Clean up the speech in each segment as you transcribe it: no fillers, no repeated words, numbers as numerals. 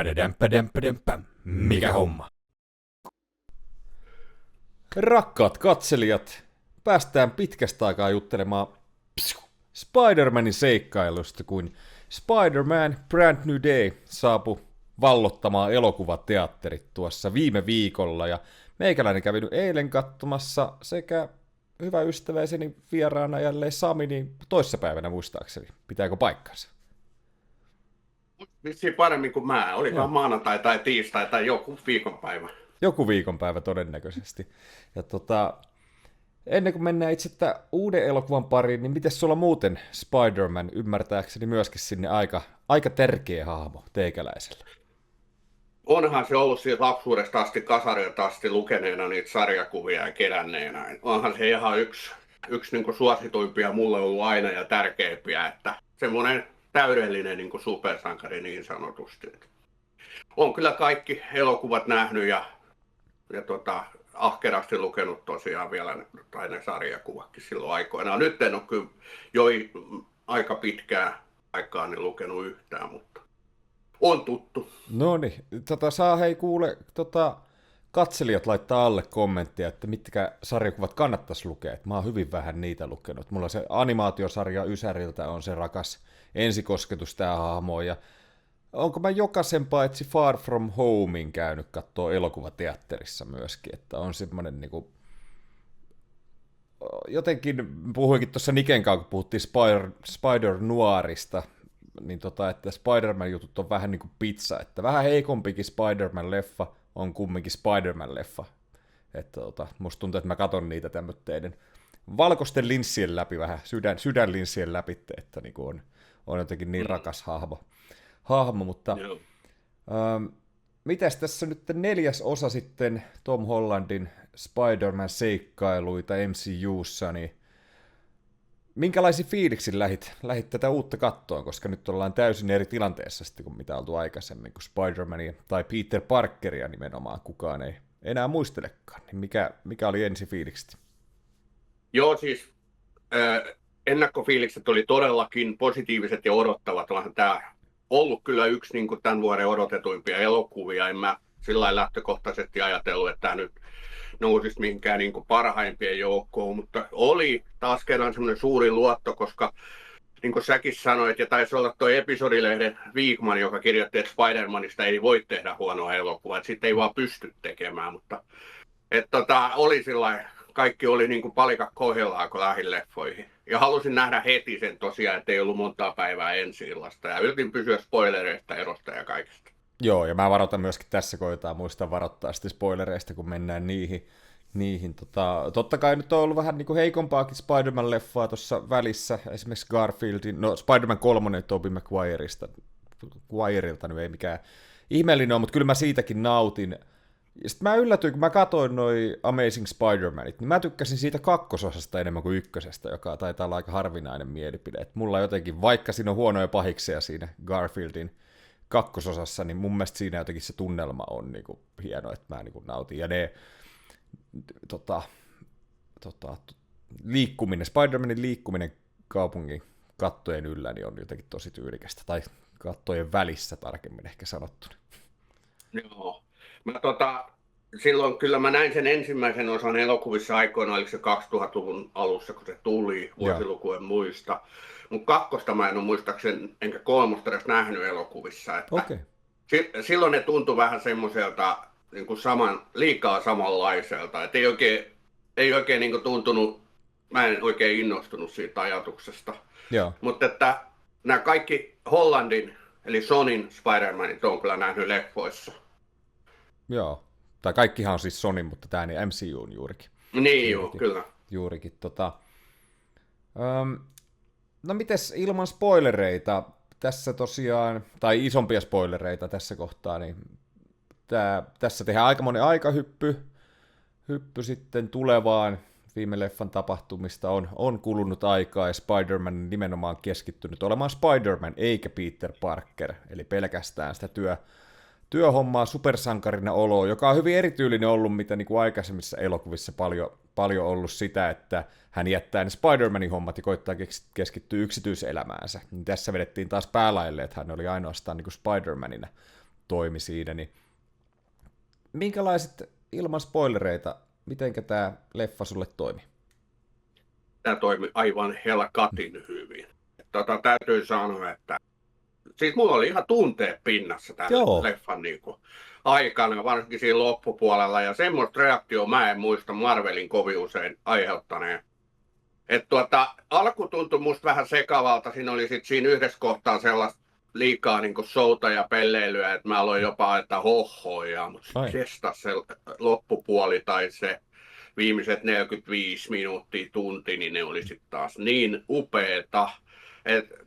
Padadämppädämppädämppä. Mikä homma? Rakkaat katselijat, päästään pitkästä aikaa juttelemaan Spider-Manin seikkailusta, kun Spider-Man Brand New Day saapui vallottamaan elokuvateatterit tuossa viime viikolla, ja meikäläinen kävi nyt eilen katsomassa sekä hyvä ystäväiseni vieraana jälleen Sami, niin toissapäivänä muistaakseni. Pitääkö paikkansa? Vissiin paremmin kuin mä. Olikohan maanantai tai tiistai tai joku viikonpäivä. Joku viikonpäivä todennäköisesti. Ja ennen kuin mennään itse uuden elokuvan pariin, niin miten sulla muuten Spider-Man ymmärtääkseni myöskin sinne aika tärkeä hahmo teikäläiselle? Onhan se ollut siitä lapsuudesta asti, kasarilta asti lukeneena niitä sarjakuvia ja keränneena. Onhan se ihan yksi niin kuin suosituimpia mulle ollut aina ja tärkeimpiä, että semmoinen täydellinen niin kuin supersankari niin sanotusti. On kyllä kaikki elokuvat nähnyt ja ahkerasti lukenut tosiaan vielä tai ne sarjakuvatkin silloin aikoinaan. Nyt en ole kyllä jo aika pitkää aikaa niin lukenut yhtään, mutta on tuttu. No niin, saa hei kuule, katselijat laittaa alle kommenttia, että mitkä sarjakuvat kannattaisi lukea. Mä oon hyvin vähän niitä lukenut. Mulla se animaatiosarja Ysäriltä on se rakas ensikosketus tää hahmoon, ja onko mä jokaisen paitsi Far From Homein käynyt kattoo elokuvateatterissa myöskin, että on semmoinen niinku jotenkin, puhuinkin tuossa Niken kanssa, kun puhuttiin Spider-Noirista, niin että Spider-Man-jutut on vähän niin kuin pizza, että vähän heikompikin Spider-Man-leffa on kumminkin Spider-Man-leffa. Että musta tuntuu, että mä katon niitä tämmöitteiden valkoisten linssien läpi, vähän sydänlinssien läpi, että niin kuin on jotenkin niin rakas hahmo, mutta mitäs tässä nyt 4. osa sitten Tom Hollandin Spider-Man-seikkailuita MCUssa, niin minkälaisia fiiliksin lähit tätä uutta kattoon, koska nyt ollaan täysin eri tilanteessa sitten kuin mitä oltu aikaisemmin, kun Spider-Mania tai Peter Parkeria nimenomaan kukaan ei enää muistelekaan, niin mikä oli ensi fiilikset? Joo, siis ennakkofiilikset oli todellakin positiiviset ja odottavat, onhan tämä ollut kyllä yksi niin kuin tämän vuoden odotetuimpia elokuvia, en mä sillä lailla lähtökohtaisesti ajatellut, että tämä nyt nousisi mihinkään niin kuin parhaimpien joukkoon, mutta oli taas kerran semmoinen suuri luotto, koska niin kuin säkin sanoit, ja taisi olla tuo episodilehden Viikman, joka kirjoitti, että Spider-Manista ei voi tehdä huonoa elokuvaa, että sitten ei vaan pysty tekemään, mutta oli sillä kaikki oli niin kuin palikat kohdillaan, kun lähdin leffoihin. Ja halusin nähdä heti sen tosiaan, että ei ollut montaa päivää ensi-illasta, ja yritin pysyä spoilereista, erosta ja kaikesta. Joo, ja mä varoitan myöskin tässä, koetaan muistaa varoittaa sitten spoilereista, kun mennään niihin. Totta kai nyt on ollut vähän niin kuin heikompaakin Spider-Man-leffaa tuossa välissä, esimerkiksi Garfieldin, Spider-Man 3 Tobey Maguireilta nyt ei mikään ihmeellinen ole, mutta kyllä mä siitäkin nautin. Ja sitten mä yllätyin, kun mä katsoin noi Amazing Spider-Manit, niin mä tykkäsin siitä kakkososasta enemmän kuin ykkösestä, joka taitaa olla aika harvinainen mielipide. Et mulla jotenkin, vaikka siinä on huonoja pahikseja siinä Garfieldin kakkososassa, niin mun mielestä siinä jotenkin se tunnelma on niinku hieno, että mä niinku nautin. Ja ne liikkuminen, Spider-Manin liikkuminen kaupungin kattojen yllä niin on jotenkin tosi tyylikästä, tai kattojen välissä tarkemmin ehkä sanottuna. Joo. Silloin kyllä mä näin sen ensimmäisen osan elokuvissa aikoina, oliko se 2000-luvun alussa, kun se tuli, vuosiluku en muista. Mutta kakkosta mä en ole muistaakseni, enkä kolmosta edes nähnyt elokuvissa. Että okay. Silloin ne tuntui vähän semmoiselta niin kuin liikaa samanlaiselta. Et ei oikein niin kuin tuntunut, mä en oikein innostunut siitä ajatuksesta. Mutta että nämä kaikki Hollandin, eli Sonyn Spider-Manit on kyllä nähnyt leffoissa. Joo, tai kaikkihan on siis Sony, mutta tämä niin MCU on juurikin. Niin joo, kyllä. Juurikin. No mites ilman spoilereita tässä tosiaan, tai isompia spoilereita tässä kohtaa, niin tässä tehdään aikamoinen aikahyppy sitten tulevaan. Viime leffan tapahtumista on kulunut aikaa, ja Spider-Man nimenomaan keskittynyt olemaan Spider-Man eikä Peter Parker, eli pelkästään sitä työhommaa supersankarina oloa, joka on hyvin erityylinen ollut, mitä niin kuin aikaisemmissa elokuvissa paljon ollut sitä, että hän jättää ne Spider-Manin hommat ja koittaa keskittyä yksityiselämäänsä. Niin tässä vedettiin taas päälaille, että hän oli ainoastaan niin kuin Spider-Manina toimi siinä, niin minkälaiset ilman spoilereita, mitenkä tämä leffa sulle toimi? Tämä toimi aivan helkatin hyvin. Täytyy sanoa, että siis mulla oli ihan tunteet pinnassa tämän leffan niin kuin aikana, varsinkin siinä loppupuolella, ja semmoista reaktioa mä en muista Marvelin kovin usein aiheuttaneen. Alku tuntui musta vähän sekavalta, siinä oli sit siinä yhdessä kohtaa sellaista liikaa niin kuin showta ja pelleilyä, että mä aloin jopa että hohoja, mutta se loppupuoli tai se viimeiset 45 minuuttia, tunti, niin ne oli sitten taas niin upeeta.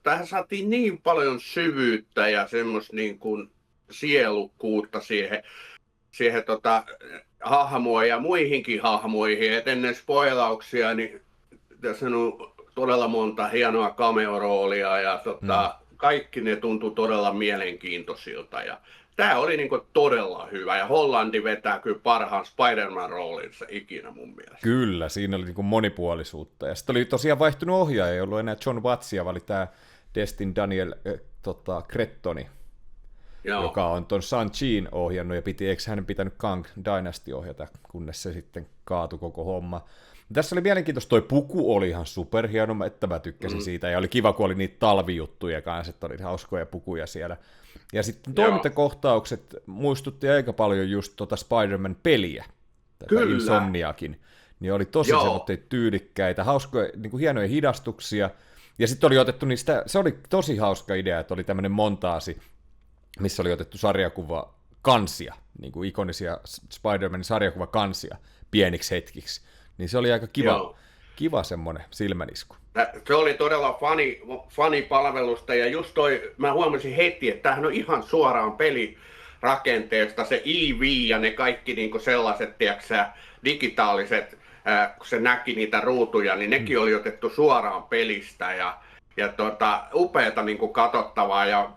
Tähän saatiin niin paljon syvyyttä ja semmoista niin kuin sielukkuutta siihen hahmoon ja muihinkin hahmoihin. Et ennen spoilauksia, niin tässä on todella monta hienoa cameo-roolia ja kaikki ne tuntui todella mielenkiintoisilta. Ja tämä oli niin kuin todella hyvä ja Hollandi vetää kyllä parhaan Spider-Man-roolinsa ikinä mun mielestä. Kyllä, siinä oli niin kuin monipuolisuutta. Ja sitten oli tosiaan vaihtunut ohjaaja, ei ollut enää John Wattsia, vaan oli tämä Destin Daniel Crettoni, joka on ton Shang-Chiin ohjannut, ja eikö hänen pitänyt Kang Dynasty ohjata, kunnes se sitten kaatui koko homma. Tässä oli mielenkiintoista, toi puku oli ihan superhieno, että mä tykkäsin siitä, ja oli kiva, kun oli niitä talvijuttuja kanssa, että oli hauskoja pukuja siellä. Ja sitten toimintakohtaukset muistutti aika paljon just Spider-Man-peliä, tätä Insomniakin, niin oli tosi semmoinen tyylikkäitä, hauskoja, niin kuin hienoja hidastuksia, ja sitten oli otettu niistä, se oli tosi hauska idea, että oli tämmöinen montaasi, missä oli otettu sarjakuvakansia, niin kuin ikonisia Spider-Manin sarjakuvakansia pieniksi hetkiksi, niin se oli aika kiva semmoinen silmänisku. Se oli todella fanipalvelusta ja just mä huomasin heti, että tämähän on ihan suoraan pelirakenteesta, se EV ja ne kaikki niinku sellaiset, tiiäksä, digitaaliset, kun se näki niitä ruutuja, niin nekin oli otettu suoraan pelistä ja upeata niinku katsottavaa ja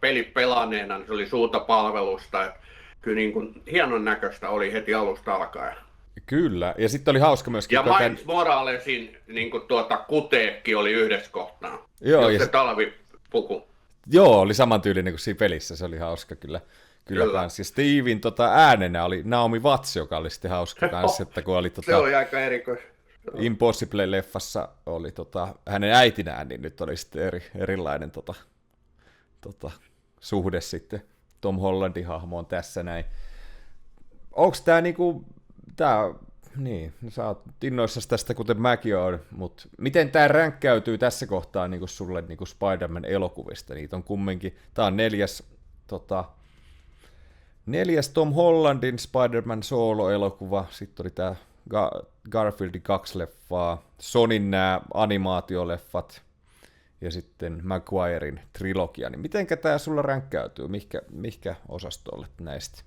peli pelanneena niin se oli suurta palvelusta, että kyllä niinku hienon näköistä oli heti alusta alkaen. Kyllä, ja sitten oli hauska myöskin... Ja Miles Moralesin niin kuteekki oli yhdessä kohtaa. Joo, se talvipuku. Joo, oli samantyylinen kuin siinä pelissä, se oli hauska kyllä kans. Ja Steven äänenä oli Naomi Watts, joka oli sitten hauska kanssa, että kun oli se oli aika erikoista. Impossible-leffassa oli hänen äitinään, niin nyt oli sitten erilainen suhde sitten Tom Hollandin hahmoon tässä näin. Onko tämä niinku... Niin, sä oot innoissasi tästä, kuten mäkin oon, mutta miten tämä ränkkäytyy tässä kohtaa niin kuin sulle niin kuin Spider-Man-elokuvista? Niitä on kumminkin, tämä on neljäs Tom Hollandin Spider-Man solo-elokuva, sitten oli tämä Garfieldin 2 leffaa, Sonin nämä animaatioleffat ja sitten Maguiren trilogia, niin mitenkä tämä sulla ränkkäytyy, mihinkä osastolle näistä?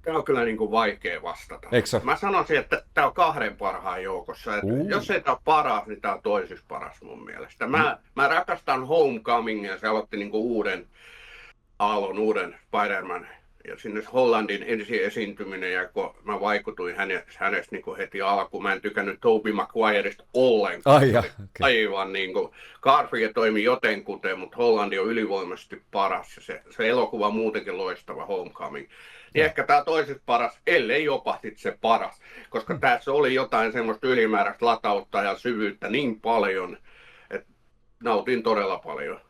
Tämä on kyllä niin kuin vaikea vastata. Mä sanoisin, että tämä on 2 parhaan joukossa. Jos ei tämä ole paras, niin tämä on toisiksi paras mun mielestä. Mä rakastan Homecomingia, se aloitti niin kuin uuden Spider-Man. Ja sinne Hollandin ensi esiintyminen, ja kun mä vaikutuin hänestä niin kuin heti alkuun, mä en tykännyt Tobey Maguiresta ollenkaan. Aivan niin kuin, Garfield toimi jotenkuten, mutta Hollandi on ylivoimaisesti paras, ja se elokuva on muutenkin loistava Homecoming. Niin ehkä tämä toiseksi paras, ellei jopa se paras, koska tässä oli jotain semmoista ylimääräistä latautta ja syvyyttä niin paljon, että nautin todella paljon.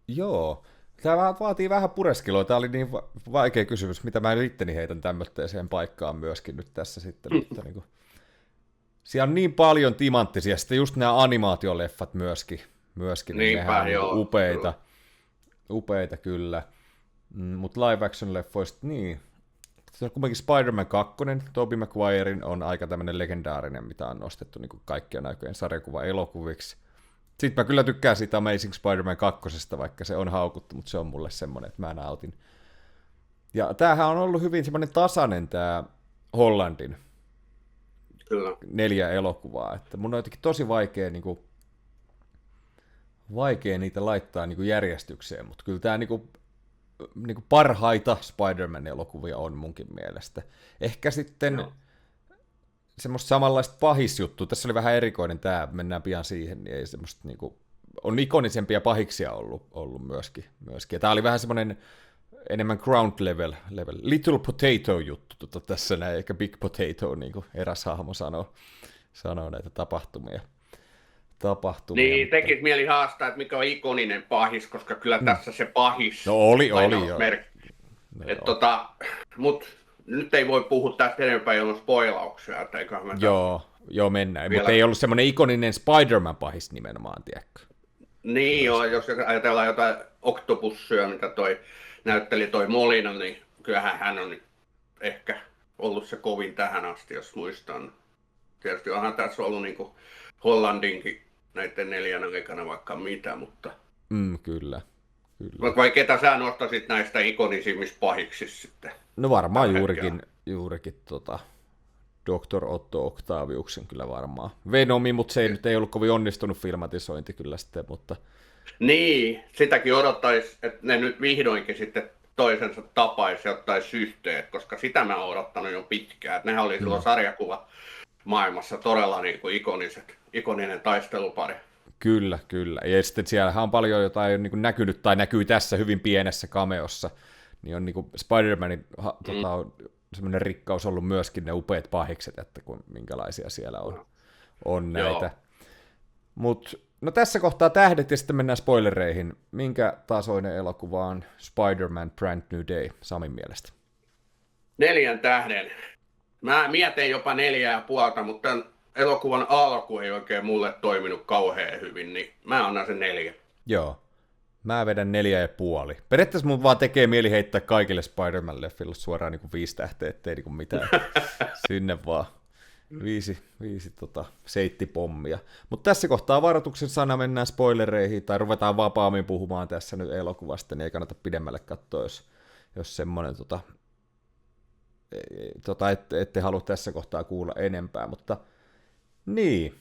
Joo. Tämä vaatii vähän pureskelua. Tämä oli niin vaikea kysymys, mitä mä itteni heitän tämmöiseen paikkaan myöskin nyt tässä sitten. Mutta niin kuin, siellä on niin paljon timanttisia, sitten just nämä animaatioleffat myöskin niin nehän on upeita kyllä. Mutta live action leffoista, niin. Se on kuitenkin Spider-Man 2, Tobey Maguiren on aika tämmöinen legendaarinen, mitä on nostettu niin kuin kaikkien aikojen sarjakuva-elokuviksi. Sitten mä kyllä tykkään siitä Amazing Spider-Man 2, vaikka se on haukuttu, mutta se on mulle semmoinen, että mä nautin. Ja tämähän on ollut hyvin semmoinen tasainen tämä Hollandin kyllä 4 elokuvaa, että mun on jotenkin tosi vaikea niitä laittaa järjestykseen, mutta kyllä tämä parhaita Spider-Man-elokuvia on munkin mielestä. Ehkä sitten semmoista samanlaista pahisjuttua, tässä oli vähän erikoinen tämä, mennään pian siihen, niin ei semmoista on ikonisempia pahiksia ollut myöskin. Ja tämä oli vähän semmoinen enemmän ground level. Little potato juttu tässä näin, eikä big potato, niin kuin eräs hahmo sanoo näitä tapahtumia. Niin, tekisi mieli haastaa, että mikä on ikoninen pahis, koska kyllä tässä se pahis. No oli jo. Mutta nyt ei voi puhua tästä enempää ilman spoilauksia. Joo, mennään. Mutta ei ollut semmoinen ikoninen Spider-Man-pahis nimenomaan, tiedätkö? Niin joo, jos ajatellaan jotain Octopussia, mitä näytteli toi Molina, niin kyllähän hän on ehkä ollut se kovin tähän asti, jos muistan. Tietysti onhan tässä ollut niin kuin Hollandinkin näiden 4 aikana vaikka mitä, mutta... Kyllä. Vai ketä sä nostasit näistä ikonisimmista pahiksista sitten? No varmaan juurikin Dr. Otto Octaviuksen kyllä varmaan. Venomi, mutta se ei ollut kovin onnistunut filmatisointi kyllä sitten, mutta... Niin, sitäkin odottaisi, että ne nyt vihdoinkin sitten toisensa tapaisi ja ottaisi yhteen, koska sitä mä oon odottanut jo pitkään. Että nehän oli silloin sarjakuva maailmassa todella niin kuin ikoninen taistelupari. Kyllä. Ja sitten siellähän on paljon jotain on niin kuin näkynyt tai näkyy tässä hyvin pienessä cameossa. Niin on niin kuin Spider-Manin semmoinen rikkaus ollut myöskin ne upeat pahikset, että minkälaisia siellä on näitä. No tässä kohtaa tähdet ja sitten mennään spoilereihin. Minkä tasoinen elokuva on Spider-Man Brand New Day Samin mielestä? 4 tähden. Mä mietin jopa 4,5, mutta tämän elokuvan alku ei oikein mulle toiminut kauhean hyvin, niin mä annan sen 4. Joo, mä vedän 4,5. Periaatteessa mun vaan tekee mieli heittää kaikille Spider-Man-leffille suoraan niin kuin 5 tähteä, ettei niin kuin mitään sinne vaan. 5 seittipommia. Mutta tässä kohtaa varoituksen sana, mennään spoilereihin, tai ruvetaan vapaammin puhumaan tässä nyt elokuvasta, niin ei kannata pidemmälle katsoa, jos semmoinen ette halua tässä kohtaa kuulla enempää, mutta niin.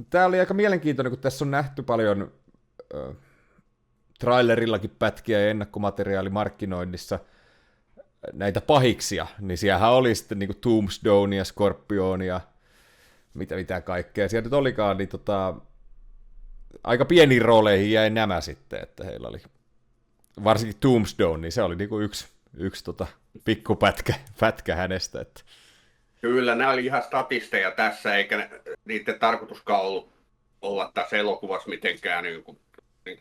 Tämä oli aika mielenkiintoinen, kun tässä on nähty paljon trailerillakin pätkiä ja ennakkomateriaalimarkkinoinnissa näitä pahiksia, niin siellähän oli sitten niinku Tombstoneia, Scorpionia, mitä kaikkea. Siellä nyt olikaan, niin aika pieniin rooleihin jäi nämä sitten, että heillä oli varsinkin Tombstone, niin se oli niinku yksi pikkupätkä hänestä. Että. Kyllä, nämä oli ihan statisteja tässä, eikä niiden tarkoituskaan ollut olla tässä elokuvassa mitenkään niin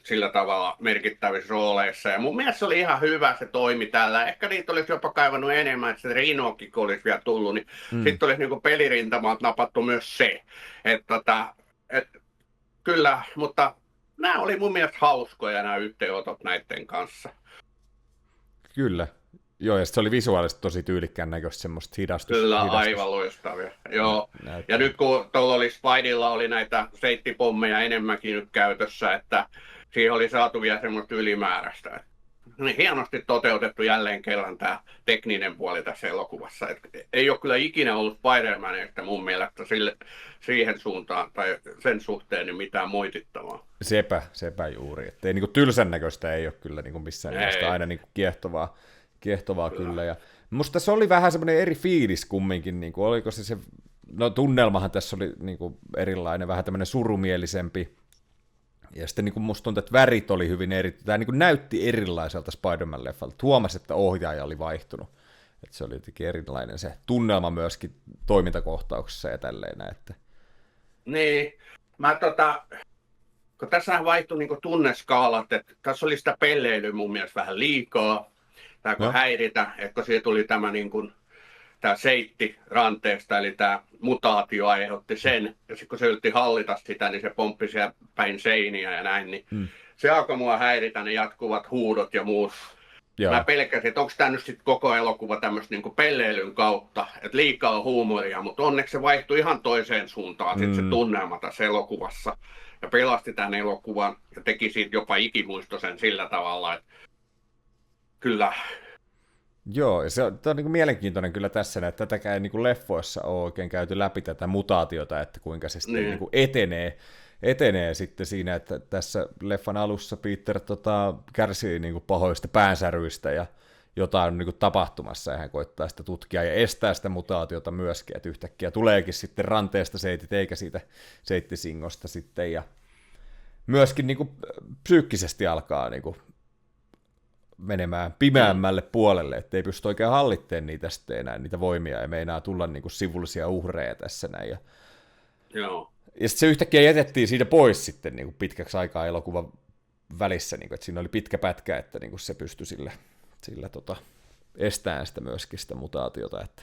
sillä tavalla merkittävissä rooleissa. Ja mun mielestä se oli ihan hyvä, se toimi tällä. Ehkä niitä olisi jopa kaivannut enemmän, että se Rinokin, kun olisi vielä tullut, niin sitten olisi niin pelirintamalta napattu myös se. Kyllä, mutta nämä oli mun mielestä hauskoja nämä yhteenotot näiden kanssa. Kyllä. Joo, ja se oli visuaalisesti tosi tyylikkään näköistä semmoista hidastusta. Kyllä, aivan loistavia. Joo. Ja nyt kun tuolla oli Spideylla oli näitä seittipommeja enemmänkin nyt käytössä, että siihen oli saatu vielä semmoista ylimääräistä. Niin hienosti toteutettu jälleen kerran tämä tekninen puoli tässä elokuvassa. Ei ole kyllä ikinä ollut Spider-Manista mun mielestä siihen suuntaan tai sen suhteen niin mitään moitittavaa. Sepä juuri. Että ei, niin kuin tylsän näköistä ei ole kyllä niin kuin missään nimessä aina niin kuin kiehtovaa kyllä. Ja musta tässä oli vähän semmoinen eri fiilis kumminkin, niin kuin, oliko se, no tunnelmahan tässä oli niin kuin erilainen, vähän tämmöinen surumielisempi, ja sitten niin kuin musta tuntuu, että värit oli hyvin eri, tämä niin kuin näytti erilaiselta Spider-Man-leffalta, huomasi, että ohjaaja oli vaihtunut, että se oli jotenkin erilainen se tunnelma myöskin toimintakohtauksessa ja tälleen näin, että. Niin, kun tässähän vaihtui niin kuin tunneskaalat, että tässä oli sitä pelleilyä mun mielestä vähän liikaa, tämä häiritä, että siitä tuli tämä, niin kuin, tämä seitti ranteesta, eli tämä mutaatio aiheutti sen, ja sitten kun se yritti hallita sitä, niin se pomppi siellä päin seiniä ja näin, niin se alkoi mua häiritä, ne jatkuvat huudot ja muut. Joo. Mä pelkäsin, että onko tämä nyt sitten koko elokuva tämmöistä niin kuin pelleilyn kautta, että liikaa huumoria, mutta onneksi se vaihtui ihan toiseen suuntaan sitten se tunnelma tässä elokuvassa, ja pelasti tämän elokuvan, ja teki siitä jopa ikimuistoisen sillä tavalla, että kyllä. Joo, ja tämä on niin mielenkiintoinen kyllä tässä, että tätäkään ei niin leffoissa ole oikein käyty läpi tätä mutaatiota, että kuinka se sitten niin etenee sitten siinä, että tässä leffan alussa Peter kärsii niin pahoista päänsäryistä ja jotain on niin tapahtumassa, ja hän koittaa sitä tutkia ja estää sitä mutaatiota myöskin, että yhtäkkiä tuleekin sitten ranteesta seitit eikä siitä seittisingosta sitten, ja myöskin niin psyykkisesti alkaa niin menemään pimeämmälle puolelle, ettei pysty oikein hallitteen niitä sitten enää, niitä voimia, ja meinaa tulla niin kuin sivullisia uhreja tässä näin. Joo. Ja sitten se yhtäkkiä jätettiin siitä pois sitten niin kuin pitkäksi aikaa elokuvan välissä, niin kuin, että siinä oli pitkä pätkä, että niin kuin se pystyi sillä estämään sitä myöskin sitä mutaatiota. Että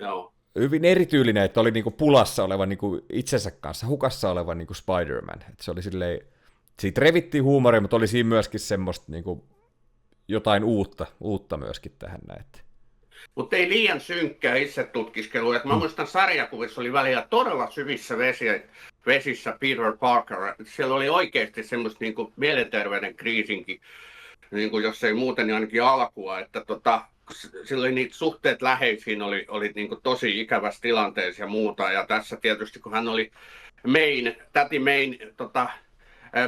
Joo. hyvin erityylinen, että oli niin kuin pulassa oleva niin kuin itsensä kanssa, hukassa oleva niin kuin Spider-Man. Että se oli silleen, siitä revittiin huumoria, mutta oli siinä myöskin semmoista niin kuin jotain uutta myöskin tähän näin. Mutta ei liian synkkää itsetutkiskelua. Mä muistan sarjakuvissa oli välillä todella syvissä vesissä Peter Parker. Siellä oli oikeasti semmoista niinku mielenterveyden kriisinkin, niinku jos ei muuten, niin ainakin alkua. Että silloin niitä suhteet läheisiin oli niinku tosi ikävässä tilanteessa ja muuta. Ja tässä tietysti, kun hän oli täti Main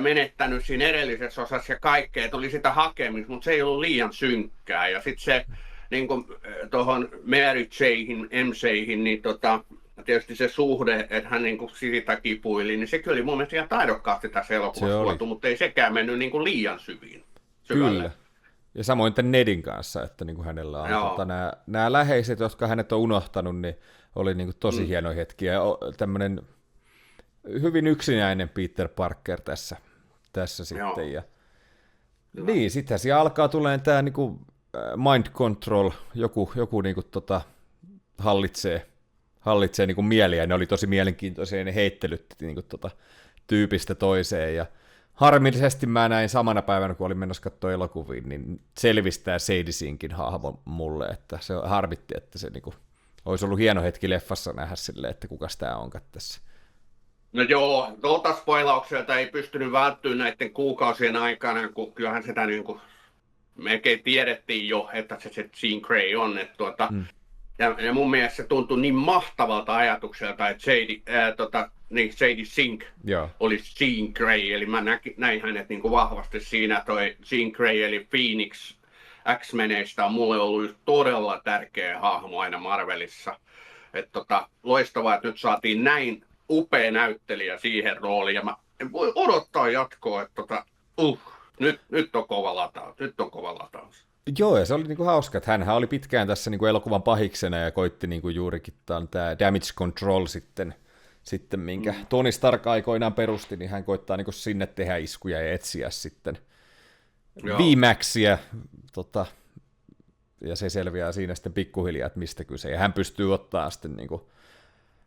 menettänyt siinä edellisessä osassa ja kaikkea, että oli sitä hakemista, mutta se ei ollut liian synkkää. Ja sitten se niin kuin tuohon Mary J:hin, MC:hin, niin tietysti se suhde, että hän niin kuin siitä kipuili, niin se kyllä oli mun mielestä ihan taidokkaasti tässä elokuvassa tuotu, mutta ei sekään mennyt niin kuin liian syvälle. Kyllä. Ja samoin tämän Nedin kanssa, että niin kuin hänellä on nämä läheiset, jotka hänet on unohtanut, niin oli niin kuin tosi hieno hetki. Ja tämmöinen hyvin yksinäinen Peter Parker tässä sitten. Ja niin, sittenhän siellä alkaa tulemaan tämä niinku mind control, joku niinku hallitsee niinku mieliä. Ne oli tosi mielenkiintoisia, ne heittelytti niinku tyypistä toiseen. Ja harmillisesti mä näin samana päivänä, kun olin menossa katsoa elokuviin, niin selvistää Sadie Sinkin hahmo mulle, että se harmitti, että se niinku olisi ollut hieno hetki leffassa nähdä silleen, että kukas tää onkaan tässä. No joo, tuolta spoilaukselta ei pystynyt välttymään näiden kuukausien aikana, kun kyllähän sitä niin kuin melkein tiedettiin jo, että se Jean Grey on. Että ja mun mielestä se tuntui niin mahtavalta ajatukselta, että Sadie Sink olisi Jean Grey, eli mä näin hänet niin kuin vahvasti siinä. Toi Jean Grey eli Phoenix X-Meneistä on mulle ollut todella tärkeä hahmo aina Marvelissa. Että loistavaa, että nyt saatiin näin upea näyttelijä siihen rooliin, ja mä en voi odottaa jatkoa, että nyt on kova lataus. Joo, ja se oli niinku hauska, että hänhän oli pitkään tässä niinku elokuvan pahiksena, ja koitti niinku juurikin tämä Damage Control sitten minkä Tony Stark aikoinaan perusti, niin hän koittaa niinku sinne tehdä iskuja ja etsiä sitten VMAXia, ja se selviää siinä sitten pikkuhiljaa, että mistä kyse, ja hän pystyy ottaa sitten niinku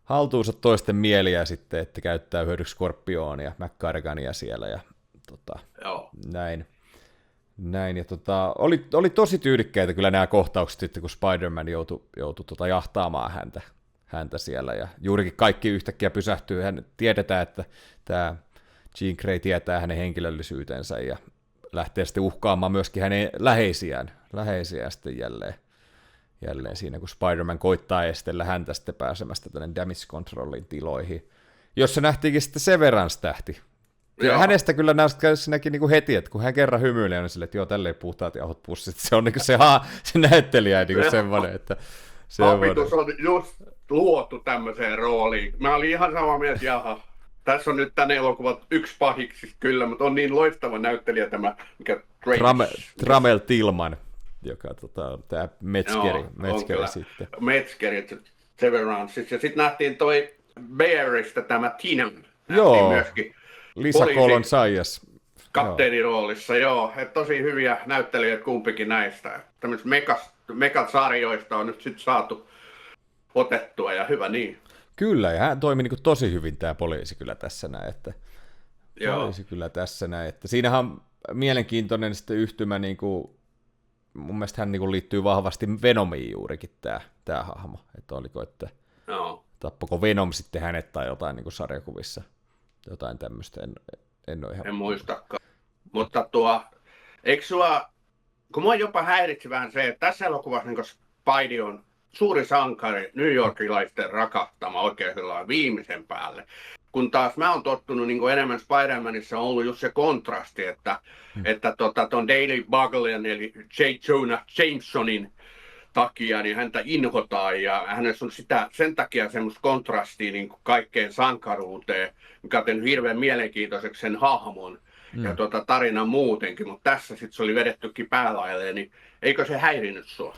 haltuunsa toisten mieliä sitten, että käyttää hyödyksi Scorpionia, McGargania siellä ja näin. Ja oli tosi tyylikkäitä kyllä nämä kohtaukset sitten, kun Spider-Man joutui jahtaamaan häntä siellä ja juurikin kaikki yhtäkkiä pysähtyy. Hän tiedetään, että tämä Jean Grey tietää hänen henkilöllisyytensä ja lähtee sitten uhkaamaan myöskin hänen läheisiään sitten jälleen siinä, kun Spider-Man koittaa estellä häntä sitten pääsemästä tänne Damage Controlin tiloihin, jossa nähtiinkin sitten Severance-tähti. Ja hänestä kyllä näki niinku heti, että kun hän kerran hymyilee, niin sille, että joo, tälleen puhtaat jauhot pussit. Se on niinku se näyttelijä niinku semmoinen, että Hapitus on just luotu tämmöiseen rooliin. Mä olin ihan samaa mieltä, jaha. Tässä on nyt tämän elokuvan yksi pahiksi kyllä, mutta on niin loistava näyttelijä tämä, mikä Tramel Tillman, joka tämä Metzgeri sitten. Metzgeri, Severance. Ja sitten nähtiin toi Bearista tämä Tinan. Joo, myöskin Lisa Colon Sayas. Kapteeniroolissa, joo. Et tosi hyviä näyttelijöitä kumpikin näistä. Tämmöisistä megasarjoista on nyt sitten saatu otettua ja hyvä niin. Kyllä, ja hän toimi niin tosi hyvin tämä poliisi kyllä tässä näin, että siinähän on mielenkiintoinen sitten yhtymä, niin kuin, mun mielestä hän niin kuin liittyy vahvasti Venomiin juurikin tämä hahmo, että oliko, että tappako Venom sitten hänet tai jotain niin kuin sarjakuvissa, jotain tämmöistä, en ole ihan... En muistakaan, mutta eikö sua, kun mua jopa häiritsi vähän se, että tässä elokuvassa niin Spidey on suuri sankari, New Yorkilaisten rakahtama oikein viimeisen päälle. Kun taas mä oon tottunut niin enemmän Spider-Manissa on ollut just se kontrasti, että ton Daily Bugglen eli J. Jonah Jamesonin takia niin häntä inhotaan ja hänessä on sen takia semmoista kontrastia niin kaikkeen sankaruuteen, mikä on tehnyt hirveän mielenkiintoiseksi sen hahmon. ja tarina muutenkin, mutta tässä sitten se oli vedettykin päälailleen, niin eikö se häirinnyt sua?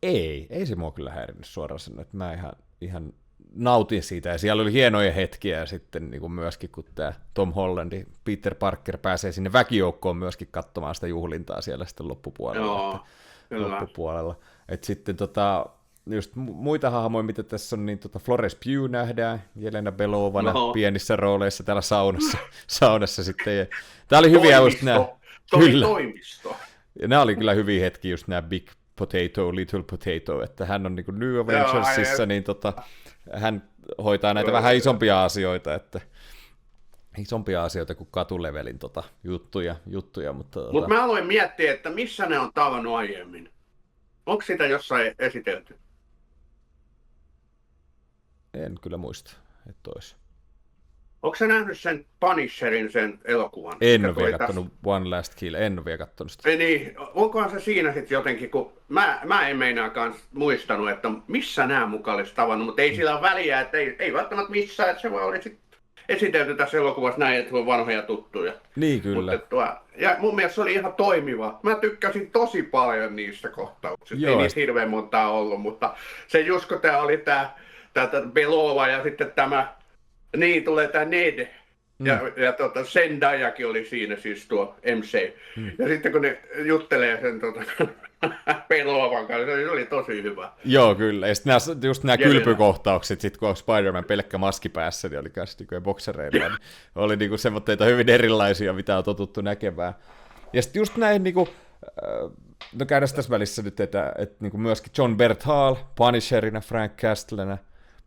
Ei se mua kyllä häirinnyt suoraan sanoa, että mä ihan nautin siitä, ja siellä oli hienoja hetkiä, ja sitten niin kuin myöskin, kun tämä Tom Hollandi, Peter Parker pääsee sinne väkijoukkoon myöskin katsomaan sitä juhlintaa siellä sitten loppupuolella. Joo, loppupuolella. Et sitten just muita hahmoja, mitä tässä on, niin Florence Pugh nähdään, Jelena Belovana pienissä rooleissa täällä saunassa sitten. Tää oli hyviä just nämä. Kyllä. Toimisto. Ja nämä oli kyllä hyviä hetkiä, just nämä Big Potato, Little Potato, että hän on niin kuin New Avengersissa, niin hän hoitaa näitä vähän isompia asioita, kuin katulevelin juttuja. Mutta mä aloin miettiä, että missä ne on tavannut aiemmin. Onko sitä jossain esitelty? En kyllä muista, että olisi. Onko sä nähnyt sen Punisherin, sen elokuvan? En ole vielä kattonut One Last Kill, en ole vielä kattonut sitä. Niin, onkohan se siinä sitten jotenkin, kun mä en meinaakaan muistanut, että missä nämä mukaan olisi tavannut, mutta ei sillä ole väliä, että ei välttämättä missään, että se vaan oli sitten esitelty tässä elokuvassa näin, että on vanhoja tuttuja. Niin kyllä. Ja mun mielestä se oli ihan toimiva. Mä tykkäsin tosi paljon niistä kohtauksista. Ei niistä hirveän montaa ollut, mutta se just kun tää oli tää Belova ja sitten tämä, niin tulee tää Ned. Ja Zendayakin oli siinä siis tuo MC. Ja sitten kun ne juttelee sen Belovan kanssa, se oli tosi hyvä. Joo, kyllä. Ja sitten just nämä kylpykohtaukset, sit kun on Spider-Man pelkkä maski päässä, niin oli myös niin boksereilla. Niin oli niin semmoitteita hyvin erilaisia, mitä on totuttu näkemään. Ja sitten just näin, niin kuin, no käydään tässä välissä nyt, että niin myöskin John Berthal, Punisherina, Frank Castlenä,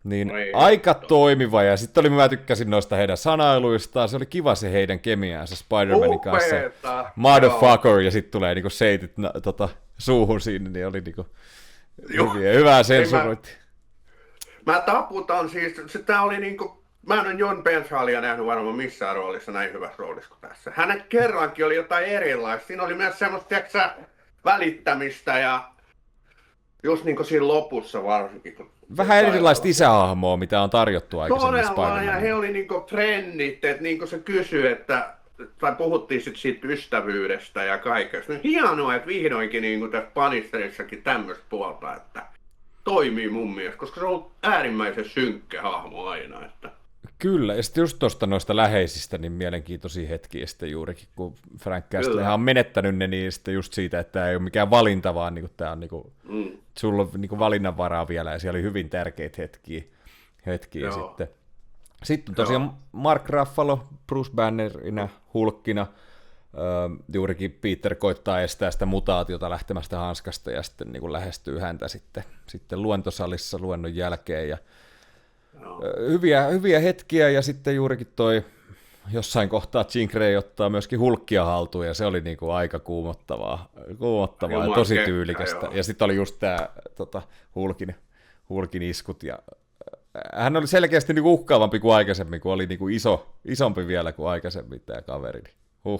niin aika toimiva, ja sitten mä tykkäsin noista heidän sanailuistaan, se oli kiva se heidän kemiaansa Spider-Manin kanssa, motherfucker, ja sitten tulee niinku seitit suuhun siinä, niin oli niinku hyvää sensurointia. Mä taputan siis, tää oli niinku, mä en ole John Berthalia nähnyt varmaan missään roolissa näin hyvässä roolissa kuin tässä. Hänen kerrankin oli jotain erilaista, siinä oli myös semmoista, tiiäksä, välittämistä ja just niinku siinä lopussa varsinkin. Vähän erilaista isähahmoa, mitä on tarjottu aikaisemmin Spider-Manille. Ja he oli niinku frendit, että niinku se kysyi, että, tai puhuttiin sit siitä ystävyydestä ja kaikesta. No hienoa, että vihdoinkin niinku tässä Punisherissakin tämmöistä puolta, että toimii mun mielestä, koska se on ollut äärimmäisen synkkä hahmo aina. Että. Kyllä, ja sitten just tuosta noista läheisistä, niin mielenkiintoisia hetkiä sitten juurikin, kun Frank Castle on menettänyt ne, niin sitten just siitä, että tämä ei ole mikään valinta, vaan niin tämä on, sulla on niin valinnanvaraa vielä, ja siellä oli hyvin tärkeitä hetkiä sitten. Sitten tosiaan Mark Ruffalo, Bruce Bannerina, Hulkkina, juurikin Peter koittaa estää sitä mutaatiota lähtemästä hanskasta, ja sitten niin lähestyy häntä sitten luentosalissa luennon jälkeen, ja hyviä hetkiä, ja sitten juurikin toi jossain kohtaa Jean Grey ottaa myöskin Hulkkia haltuun, ja se oli niinku aika kuumottavaa ja tosi tyylikästä. Ja sitten oli just tämä Hulkin iskut, ja hän oli selkeästi niinku uhkaavampi kuin aikaisemmin, kun oli niinku isompi vielä kuin aikaisemmin tämä kaveri.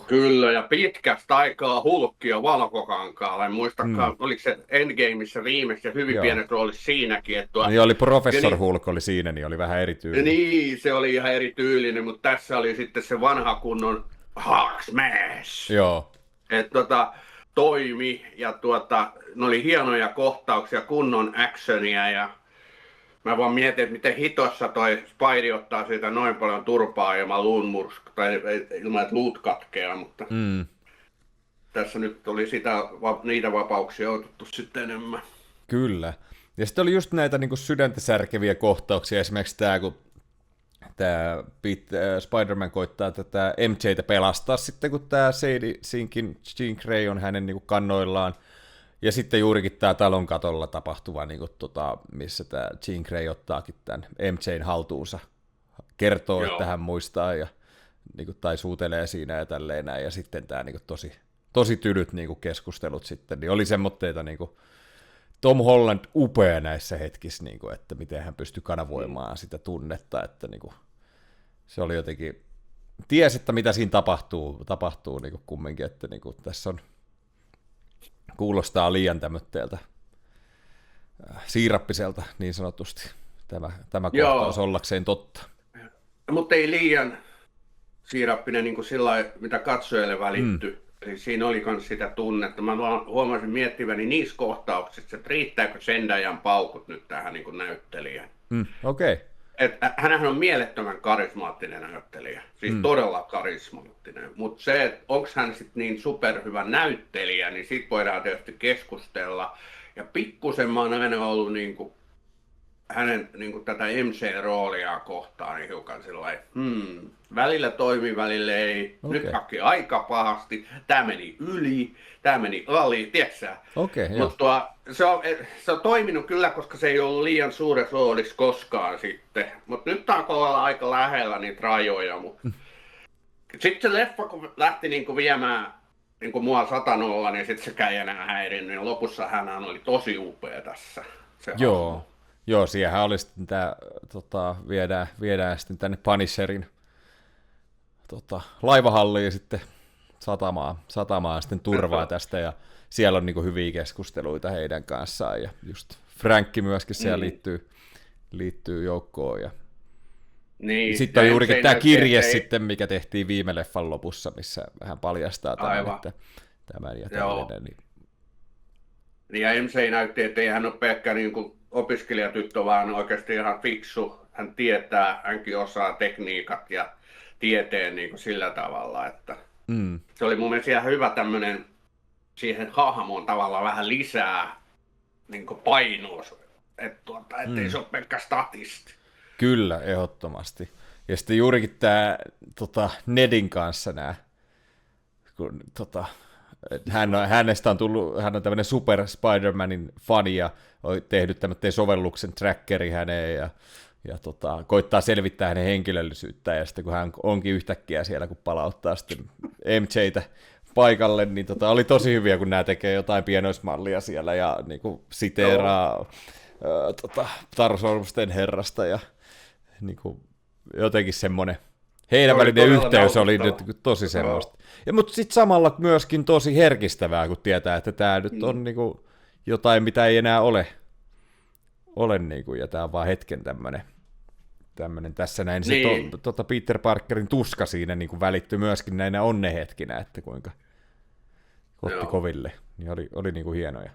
Kyllä, ja pitkästä aikaa Hulkkia valkokankaalla. En muistakaan, oliko se Endgameissa viimeksi ja hyvin pienet roolissa siinäkin. Niin oli Professor Hulk oli siinä, niin oli vähän erityylinen. Niin, se oli ihan erityylinen, mutta tässä oli sitten se vanha kunnon Hulk Smash. Joo. Että toimi, ja ne oli hienoja kohtauksia, kunnon actionia, ja mä vaan mietin, että miten hitossa toi Spidey ottaa siitä noin paljon turpaa ilman luunmursku, tai ilman, että luut katkeaa, mutta tässä nyt oli niitä vapauksia otettu sitten enemmän. Kyllä. Ja sitten oli just näitä niin kuin sydäntä särkeviä kohtauksia, esimerkiksi tämä, kun tämä Spider-Man koittaa tätä MJtä pelastaa sitten, kun tämä Sadie Sinkin Jean Grey on hänen niin kuin kannoillaan. Ja sitten juurikin tämä talon katolla tapahtuva, niin kuin, missä tämä Jean Grey ottaakin tämän MJ:n haltuunsa, kertoo, että hän muistaa ja, niin kuin, tai suutelee siinä ja tälleen näin. Ja sitten tämä niin kuin, tosi tylyt niin kuin, keskustelut sitten, niin oli semmoitteita niin kuin, Tom Holland upea näissä hetkissä, niin kuin, että miten hän pystyi kanavoimaan sitä tunnetta, että niin kuin, se oli jotenkin, tiesi, että mitä siinä tapahtuu niin kuin, kumminkin, että niin kuin, tässä on kuulostaa liian tämmötteeltä siirappiselta niin sanotusti tämä kohtaus ollakseen totta. Mutta ei liian siirappinen niin kuin sillä lailla, mitä katsojille Mm. välittyi. Eli siinä oli myös sitä tunnetta. Mä vaan huomasin miettiväni niissä kohtauksissa, että riittääkö Zendayan paukut nyt tähän niin kuin näyttelijään. Okei. Okay. Hänhän on mielettömän karismaattinen näyttelijä, siis todella karismaattinen, mutta se, että onko hän sitten niin superhyvä näyttelijä, niin siitä voidaan tietysti keskustella. Ja pikkusen mä oon aina ollut niinku hänen niinku tätä MC-roolia kohtaan niin hiukan sellainen, välillä toimi, välillä ei, Okei. nyt haki aika pahasti, tämä meni yli, tämä meni ali, tiedätkö? Okei, joo. Mutta se on toiminut kyllä, koska se ei ollut liian suuressa roolissa koskaan sitten. Mutta nyt alkoi olla aika lähellä niitä rajoja. Sitten se leffa, kun lähti niinku viemään niinku mua 100-0, niin sitten sekään ei enää häirinnyt. Niin lopussa hän oli tosi upea tässä. Se Joo. hahmo. Joo, siihenhän oli sitten tämä, viedään sitten tänne Punisherin laivahalliin sitten satamaa sitten turvaa tästä, ja siellä on niinku hyviä keskusteluita heidän kanssaan, ja just Frankki myöskin siellä liittyy joukkoon, ja Niin, sitten on ja juurikin MC tämä kirje näytti, sitten, mikä tehtiin viime leffan lopussa, missä hän paljastaa tämän, Aivan. että tämän ja Joo. tällainen. Niin. Niin ja MC näytti, että ei hän ole pelkkä niin kuin opiskelijatyttö, vaan oikeasti ihan fiksu. Hän tietää, hänkin osaa tekniikat ja tieteen niin kuin sillä tavalla, että se oli mun mielestä ihan hyvä tämmöinen siihen hahmoon tavallaan vähän lisää niin kuin painoa, että ettei se ole pelkkä statisti. Kyllä, ehdottomasti. Ja sitten juurikin tämä Nedin kanssa nämä, kun hänestä on tullut, hän on tämmöinen Super Spider-Manin fani ja on tehnyt tämmöinen sovelluksen trackeri häneen ja koittaa selvittää hänen henkilöllisyyttään, ja sitten kun hän onkin yhtäkkiä siellä, kun palauttaa sitten MJtä paikalle, niin oli tosi hyviä, kun nämä tekee jotain pienoismallia siellä ja niin kuin siteeraa Taru Sormusten herrasta ja niin kuin jotenkin semmoinen heidän välinen yhteys oli nyt tosi semmoista. Ja, mutta sitten samalla myöskin tosi herkistävää, kun tietää, että tämä nyt on niin kuin jotain, mitä ei enää ole niin kuin, ja tämä on vaan hetken tämmöinen tässä näin. Niin. Se Peter Parkerin tuska siinä niin kuin välittyi myöskin näinä onnenhetkinä, että kuinka otti koville. Niin oli niin kuin hienoja.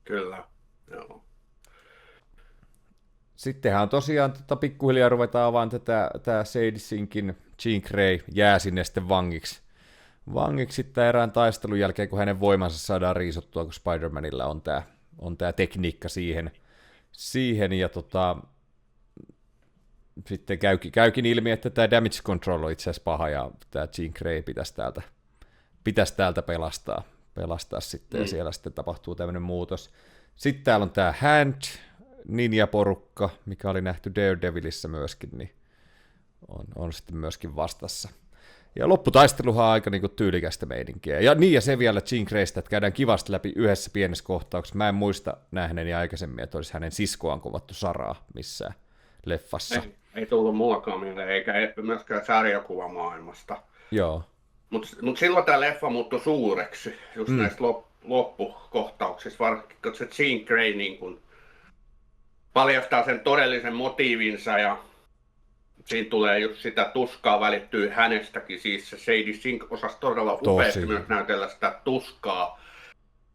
Kyllä, joo. Sittenhän on tosiaan pikkuhiljaa ruvetaan avaan tämä Sadie Sinkin Jean Grey jää sinne sitten vangiksi sitten erään taistelun jälkeen, kun hänen voimansa saadaan riisottua, kun Spider-Manilla on tämä tekniikka siihen ja sitten käykin ilmi, että tämä damage control on itse asiassa paha, ja tämä Jean Grey pitäisi täältä pelastaa sitten, ja siellä sitten tapahtuu tämmöinen muutos. Sitten täällä on tämä Hand, ninja-porukka, mikä oli nähty Daredevilissä myöskin, niin on sitten myöskin vastassa. Ja lopputaisteluhan on aika niinku tyylikästä meininkiä. Ja se vielä Jean Greystä, että käydään kivasti läpi yhdessä pienessä kohtauksessa. Mä en muista nähneeni aikaisemmin, että olisi hänen siskoaan kuvattu Saraa missään leffassa. Ei tullut mullakaan mieleen, eikä myöskään sarjakuvamaailmasta. Joo. Mutta silloin tämä leffa muuttui suureksi, just näistä loppukohtauksista, varsinkin kun se Jean Grey niin kun paljastaa sen todellisen motiivinsa, ja siinä tulee just sitä tuskaa välittyy hänestäkin, siis se Sadie Sink osasi todella upeasti myös näytellä sitä tuskaa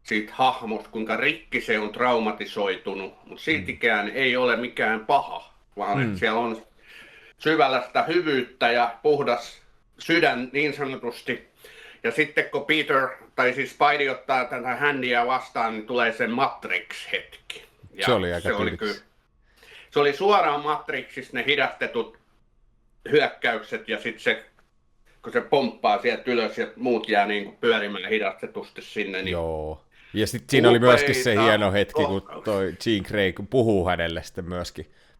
siitä hahmosta, kuinka rikki se on traumatisoitunut, mutta siltikään ei ole mikään paha, vaan että siellä on syvällä sitä hyvyyttä ja puhdas sydän niin sanotusti. Ja sitten kun Peter, tai siis Spidey ottaa tätä händiä vastaan, niin tulee se Matrix-hetki. Ja se oli aika tyylikäs. Se oli suoraan Matrixissa ne hidastetut hyökkäykset, ja sitten se, kun se pomppaa sieltä ylös ja muut jää niin kuin pyörimään hidastetusti sinne. Niin joo. Ja sitten siinä oli myöskin se hieno hetki, kun toi Jean Grey kun puhuu hänelle sitten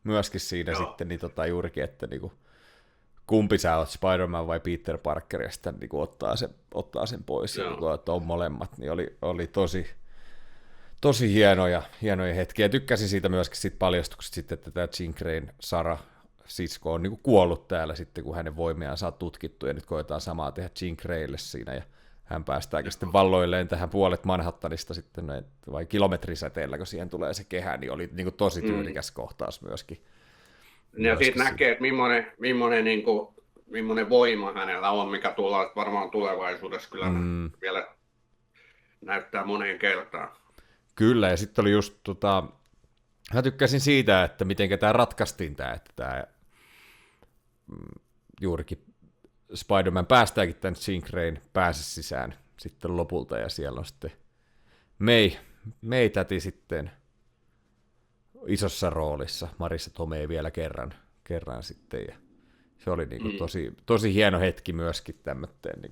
myöskin siinä sitten, niin juurikin, että niinku, kumpi sä oot, Spider-Man vai Peter Parker, ja sitten niinku ottaa sen pois, ja niinku, että on molemmat, niin oli tosi hienoja hetkiä. Tykkäsin siitä myöskin siitä paljastuksesta sitten, että tämä Jean Greyn Sara sisko on niinku kuollut täällä sitten, kun hänen voimiaan saa tutkittu, ja nyt koetaan samaa tehdä Jean Greylle siinä, ja hän päästääkin sitten valloilleen tähän puolet Manhattanista sitten, vai kilometrisäteellä, kun siihen tulee se kehä, niin oli niinku tosi tyylikäs kohtaus myöskin. Ja siitä näkee, että millainen niin kuin millainen voima hänellä on, mikä tulee varmaan tulevaisuudessa kyllä vielä näyttää moneen kertaan. Kyllä, ja sitten oli just, mä tykkäsin siitä, että miten tämä ratkaistiin tämä, että tämä juurikin Spider-Man päästäänkin tämän Jean Greyn pääse sisään sitten lopulta, ja siellä on sitten May täti sitten isossa roolissa, Marissa Tomei vielä kerran sitten, ja se oli niinku tosi hieno hetki myöskin tämmöteen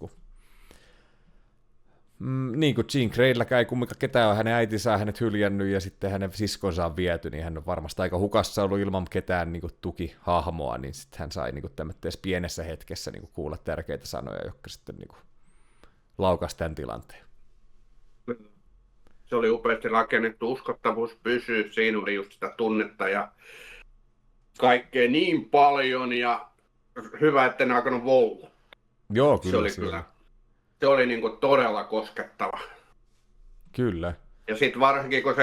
niin kuin Jean Greylläkään ei kumminkaan ketään on hänen äitinsä hänet hyljännyt ja sitten hänen siskonsa on viety, niin hän on varmasti aika hukassa ollut ilman ketään niin kuin tukihahmoa, niin sitten hän sai niin kuin tämmöisessä pienessä hetkessä niin kuin kuulla tärkeitä sanoja, jotka sitten niin kuin laukaisi tämän tilanteen. Se oli upeasti rakennettu, uskottavuus pysyy, siinä oli just sitä tunnetta ja kaikkea niin paljon ja hyvä, että ne alkanut volla. Joo, kyllä. Se oli kyllä. Se oli niin kuin todella koskettava. Kyllä. Ja sitten varsinkin kun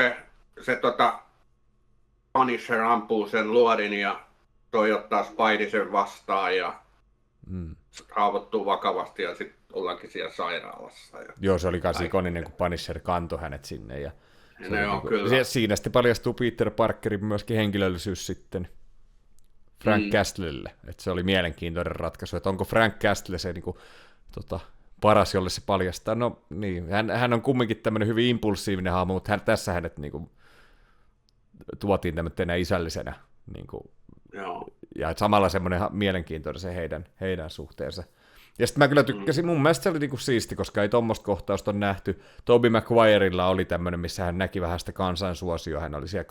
se Punisher ampuu sen luodin ja toi ottaa Spideysen vastaan ja haavoittuu vakavasti ja sitten ollaankin siellä sairaalassa. Joo, se oli myös ikoninen, kun Punisher kantoi hänet sinne. Ja kyllä. Siinä sitten paljastuu Peter Parkerin myöskin henkilöllisyys sitten Frank Castlelle. Että se oli mielenkiintoinen ratkaisu, että onko Frank Castle se niin kuin, paras, jolle se paljastaa. No niin, hän on kumminkin tämmöinen hyvin impulsiivinen hahmo, mutta tässä hänet niin kuin, tuotiin tämmöisenä isällisenä. Niin kuin, ja samalla semmoinen mielenkiintoinen se heidän suhteensa. Ja sitten mä kyllä tykkäsin, mun mielestä se oli niin kuin siisti, koska ei tommoista kohtausta ole nähty. Tobey Maguirella oli tämmöinen, missä hän näki vähän sitä kansansuosioa, hän oli siellä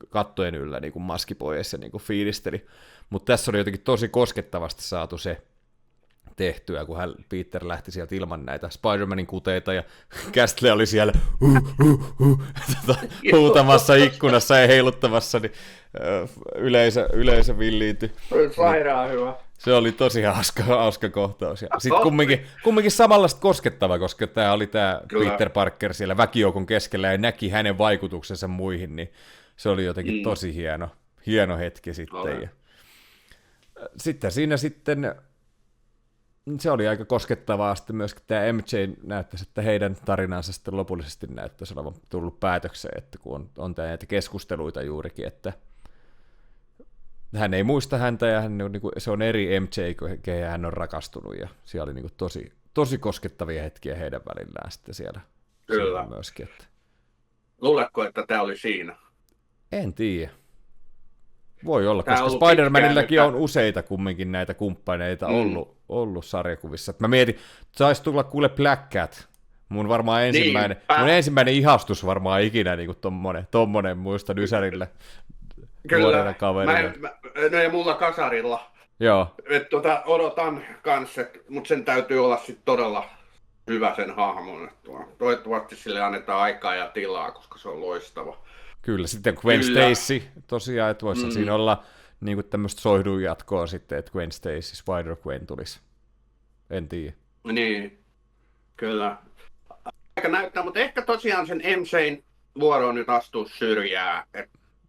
kattojen yllä niin kuin maskipojeissa niin kuin fiilisteli. Mutta tässä oli jotenkin tosi koskettavasti saatu se tehtyä, kun Peter lähti sieltä ilman näitä Spider-Manin kuteita, ja Castle oli siellä huutamassa ikkunassa ja heiluttamassa, niin yleisö villiintyi. Sairaan hyvä. Se oli tosi hauska kohtaus. Ja sitten kumminkin samalla koskettava, koska tämä oli tämä Peter Parker siellä väkijoukon keskellä ja näki hänen vaikutuksensa muihin, niin se oli jotenkin tosi hieno hetki sitten. Ja sitten siinä sitten se oli aika koskettavaa sitten myöskin tämä MJ näyttäisi, että heidän tarinansa sitten lopullisesti näyttäisi olevan tullut päätökseen, että kun on näitä keskusteluita juurikin, että hän ei muista häntä ja se on eri MJ, kehen hän on rakastunut ja siellä oli niin tosi koskettavia hetkiä heidän välillään sitten siellä. Kyllä. Myöskin, että luuletko, että tämä oli siinä? En tiedä. Voi olla, koska Spider-Manillakin on useita kumminkin näitä kumppaneita ollut sarjakuvissa. Mä mietin, saisi tulla kuule Black Cat. Mun ensimmäinen ihastus varmaan ikinä niin kuin tommonen muistan Ysärille. Kyllä, no ja mulla kasarilla. Joo. Odotan kanssa, mutta sen täytyy olla sitten todella hyvä sen hahmon. Toivottavasti sille annetaan aikaa ja tilaa, koska se on loistava. Kyllä, sitten Gwen Stacy tosiaan, että voisi siinä olla niin tämmöistä soihdun jatkoa sitten, että Gwen Stacy, Spider-Gwen tulisi. En tiedä. Niin, kyllä. Aika näyttää, mutta ehkä tosiaan sen MC:n vuoro on nyt astua syrjää.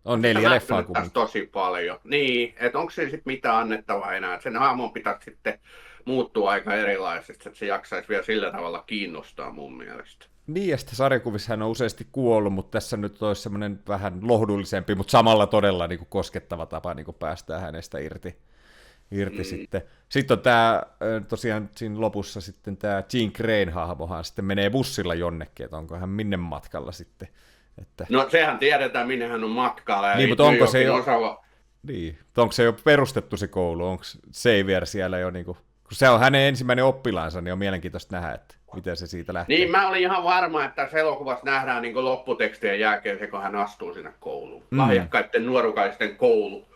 On 4 leffaa kumminkin. Tosi paljon. Niin, että onko se sitten mitään annettavaa enää. Sen hahmon pitäisi sitten muuttua aika erilaisesti, että se jaksaisi vielä sillä tavalla kiinnostaa mun mielestä. Niin, ja sitten sarjakuvissa hän on useasti kuollut, mutta tässä nyt olisi semmoinen vähän lohdullisempi, mutta samalla todella niin kuin koskettava tapa niin kuin päästää hänestä irti sitten. Sitten on tämä, tosiaan siinä lopussa sitten tämä Jean Greyn hahmohan sitten menee bussilla jonnekin, että onko hän minne matkalla sitten. Että no sehän tiedetään, minne hän on matkalla. Niin, mutta onko se jo, niin, onko se jo perustettu se koulu, onko Xavier siellä jo niin kuin, kun se on hänen ensimmäinen oppilaansa, niin on mielenkiintoista nähdä, että miten se siitä lähtee. Niin, mä olin ihan varma, että tässä elokuvassa nähdään niin lopputekstien jälkeen se, kun hän astuu sinne kouluun. Lahjakkaiden nuorukaisten koulu.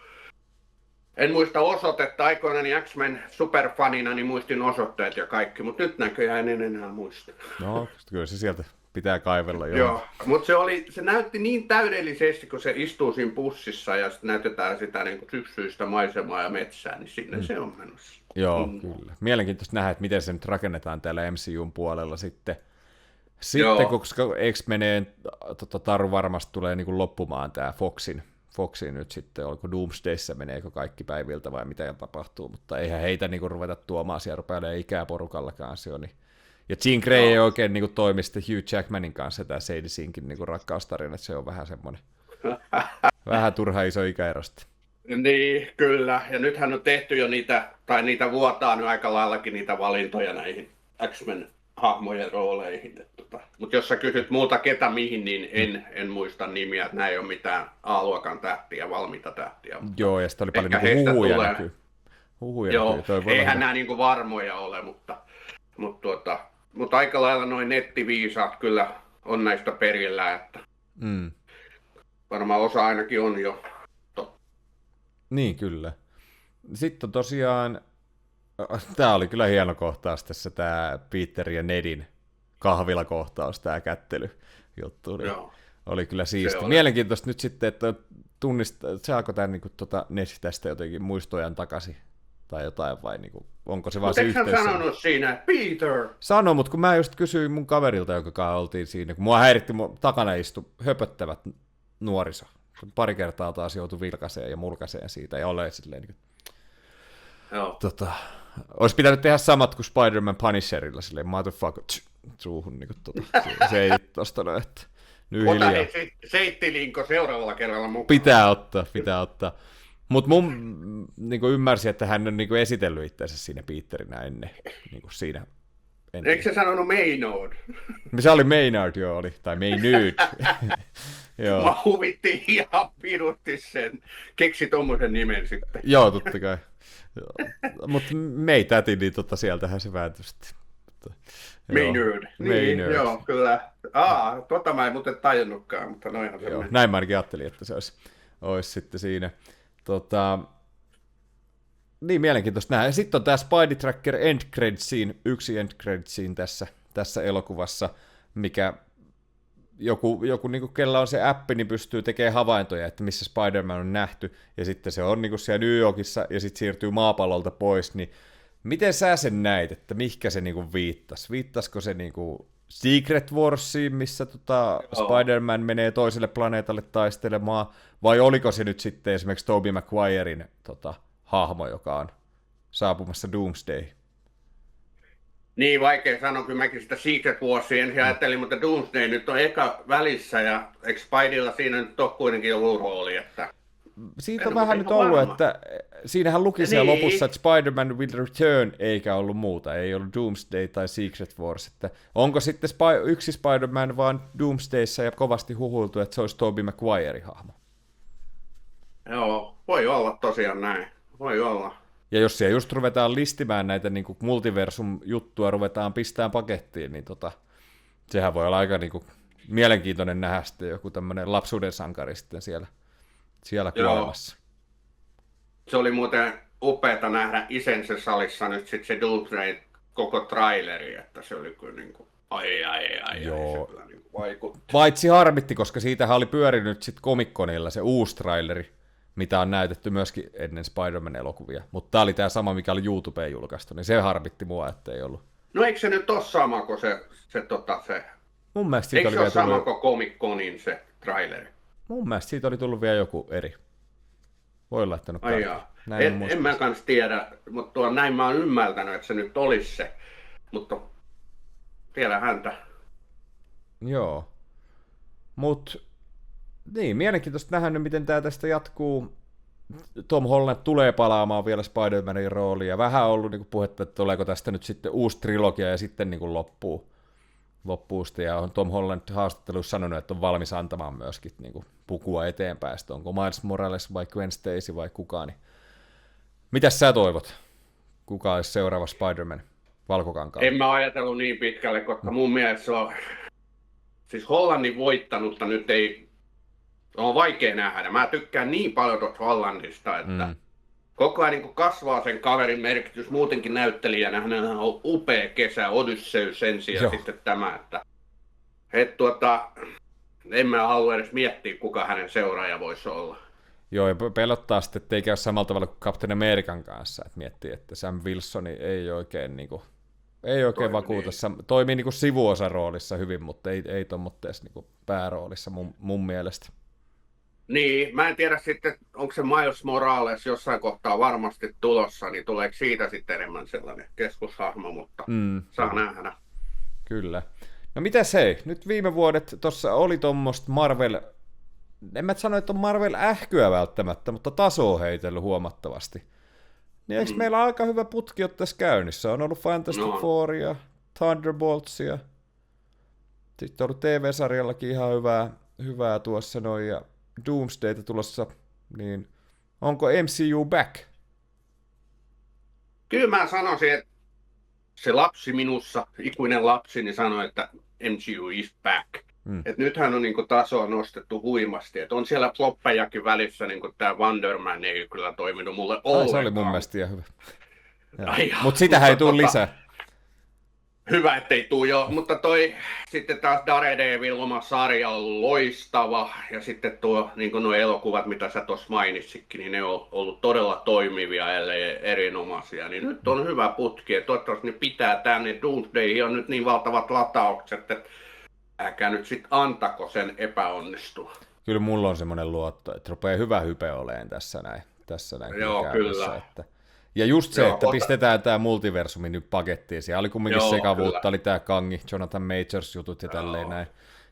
En muista osoitetta, aikoinaan niin X-Men superfanina niin muistin osoitteet ja kaikki, mutta nyt näköjään en enää muista. No, kyllä se sieltä pitää kaivella jo. Joo, mutta se näytti niin täydellisesti, kun se istuu siinä bussissa ja sitten näytetään sitä niin syksyistä maisemaa ja metsää, niin sinne se on menossa. Joo, kyllä. Mielenkiintoista nähdä, että miten se nyt rakennetaan täällä MCUn puolella sitten koska X-Meneen taru varmasti tulee niin kuin loppumaan tämä Foxin Foxiin nyt sitten, oliko Doomsdayssä, meneekö kaikki päiviltä vai mitä tapahtuu, mutta eihän heitä niinku ruveta tuomaan siellä rupeamaan ikää porukallakaan se on. Niin. Ja Jean Grey ei oikein niinku toimi sitten Hugh Jackmanin kanssa, tämä Sadie Sinkin niinku rakkaustarina, että se on vähän semmoinen, vähän turha iso ikäerosti. Niin, kyllä. Ja nythän on tehty jo niitä vuotaa nyt aika laillakin niitä valintoja näihin X-Men-hahmojen rooleihin. Mutta jos sä kysyt muuta ketä mihin, niin en muista nimiä, että nämä ei ole mitään A-luokan tähtiä, valmiita tähtiä. Joo, ja sitten oli paljon niinku huhuja näkyy. Joo, eihän nämä niinku varmoja ole, mutta aika lailla noin nettiviisaat kyllä on näistä perillä, että varmaan osa ainakin on jo. Niin, kyllä. Sitten tosiaan, tämä oli kyllä hieno kohtaus tässä, tämä Peter ja Nedin kahvilakohtaus, tämä kättelyjuttu. Niin oli kyllä siisti. Mielenkiintoista nyt sitten, että saako tämä niinku, Ned tästä jotenkin muistojan takaisin tai jotain, vai niinku, onko se vaan se yhteys? Mutta sanonut siinä, Peter? Sano, mutta kun mä just kysyin mun kaverilta, jonka kanssa oltiin siinä, kun mua häiritti, takana istu höpöttävät nuoriso. Pari kertaa taas joutui vilkaseen ja mulkaseen siitä ja ole silleen niin olisi pitänyt tehdä samat kuin Spider-Man Punisherilla silleen motherfucker suuhun niin se ei tosta että nyt ota hiljaa. Seittilinko seuraavalla kerralla mukaan. Pitää ottaa. Mutta mun niin ymmärsin, että hän on niin esitellyt itseänsä siinä Peterinä ennen niin siinä. Eikö se sanonut Maynard? Se oli Maynard, joo, oli. Tai Maynard. Joo. Mä huvitti ihan pirutti sen. Keksi tommosen nimen sitten. Joo, totta kai. Mutta May täti, niin sieltähän se vääntyi sitten. Maynard. Niin, joo, kyllä. Mä en muuten tajunnutkaan, mutta noihan se meni. Näin mä ainakin ajattelin, että se olisi sitten siinä. Niin mielenkiintoista nähdä. Ja sitten on tämä Spidey Tracker End Credit Scene, yksi End Credit Scene tässä elokuvassa, mikä joku niin kella on se appi, niin pystyy tekemään havaintoja, että missä Spider-Man on nähty, ja sitten se on niin siellä New Yorkissa, ja sitten siirtyy maapallolta pois, niin miten sä sen näit, että mihinkä se niin viittasi? Viittasiko se niin Secret Warsiin, missä Spider-Man menee toiselle planeetalle taistelemaan, vai oliko se nyt sitten esimerkiksi Tobey Maguiren hahmo, joka on saapumassa Doomsday? Niin, vaikea sanoa, kyllä mäkin sitä Secret Warsia ensin ajattelin, mutta Doomsday nyt on eka välissä, ja eikö Spideylla siinä nyt ole kuitenkin ollut rooli, että... Siitä on vähän nyt ollut, että siinähän luki siellä lopussa, että Spider-Man will return, eikä ollut muuta, ei ollut Doomsday tai Secret Wars, että onko sitten yksi Spider-Man vaan Doomsdayssa ja kovasti huhuiltu, että se olisi Tobey Maguiren hahmo? Joo, voi olla tosiaan näin, voi olla. Ja jos siellä just ruvetaan listimään näitä niin kuin multiversum-juttua, ruvetaan pistämään pakettiin, niin sehän voi olla aika niin kuin mielenkiintoinen nähdä sitten joku tämmöinen lapsuuden sankari sitten siellä kuolemassa. Se oli muuten upeata nähdä Isensä salissa nyt sitten se Doomsday koko traileri, että se oli kyllä niin kuin Joo. Se kyllä niin kuin vaikutti. Paitsi harmitti, koska siitähän oli pyörinyt sitten Comic-Conilla se uusi traileri, mitä on näytetty myöskin ennen Spider-Man-elokuvia. Mutta tämä oli tämä sama, mikä oli YouTubeen julkaistu, niin se harmitti mua, että ei ollut. No eikö se nyt ole sama kuin se Mun mielestä siitä eikö oli se ole sama kuin Comic-Conin se traileri? Mun mielestä siitä oli tullut vielä joku eri. Voi olla, että en ole en mä kans tiedä, mutta näin mä oon ymmärtänyt, että se nyt olisi se. Mutta tiedä häntä. Joo. Mut niin, mielenkiintoista nähdä, miten tää tästä jatkuu. Tom Holland tulee palaamaan vielä Spider-Manin rooliin, ja vähän on ollut niin puhetta, että tuleeko tästä nyt sitten uusi trilogia ja sitten niin loppuu sitä, ja on Tom Holland haastattelussa sanonut, että on valmis antamaan myöskin niin pukua eteenpäin, että onko Miles Morales vai Gwen Stacy vai kukaan. Niin mitäs sä toivot? Kuka olisi seuraava Spider-Man valkokankaalla? En mä ajatellut niin pitkälle, koska mun mielestä se on, siis Hollandin voittanutta nyt ei, on vaikea nähdä. Mä tykkään niin paljon tuosta Hollandista, että koko ajan niin kasvaa sen kaverin merkitys muutenkin näyttelijänä. Hänellä on upea kesä, Odysseus ensin ja sitten tämä, että en mä halua edes miettiä, kuka hänen seuraaja voisi olla. Joo, ja pelottaa sitten, että ei käy samalla tavalla kuin Captain American kanssa, että miettii, että Sam Wilson ei oikein, vakuuta. Niin. Toimii niin kuin sivuosaroolissa hyvin, mutta ei tuommoitteessa niin pääroolissa mun mielestä. Niin, mä en tiedä sitten, onko se Miles Morales jossain kohtaa varmasti tulossa, niin tuleeko siitä sitten enemmän sellainen keskushahmo, mutta saa Kyllä. nähdä. Kyllä. No mitäs hei, nyt viime vuodet tuossa oli tuommoista Marvel, en mä sano, että on Marvel ähkyä välttämättä, mutta taso on heitellyt huomattavasti. Niin eikö meillä aika hyvä putki ole tässä käynnissä? On ollut Fantastic No, Fouria, Thunderboltsia, sitten on ollut TV-sarjallakin ihan hyvää tuossa noin, ja Doomsdayta tulossa, niin onko MCU back? kyllä mä sanoisin, että se lapsi minussa, ikuinen lapsi, niin sanoi, että MCU is back. Et nythän on niin tasoa nostettu huimasti. Et on siellä floppejakin välissä, niin tämä Wonder Man ei kyllä toiminut mulle ollenkaan. Se oli mun mielestä ihan hyvä. Ai Mutta sitähän ei tule lisää. Hyvä, ettei tuu jo, mutta sitten taas Daredevil oma sarja on loistava, ja sitten niin nuo elokuvat, mitä sä tuossa mainitsitkin, niin ne on ollut todella toimivia, ellei erinomaisia, niin nyt on hyvä putki, ja toivottavasti ne pitää tänne. Doomsday on nyt niin valtavat lataukset, että älkää nyt sitten antako sen epäonnistua. Kyllä mulla on semmoinen luotto, että rupeaa hyvä hype oleen tässä näin Joo, kyllä. Että... Ja just se, että pistetään tämä multiversumi nyt pakettiin. Siellä oli kumminkin sekavuutta, kyllä. Oli tämä Kangi, Jonathan Majors jutut ja tälleen näin.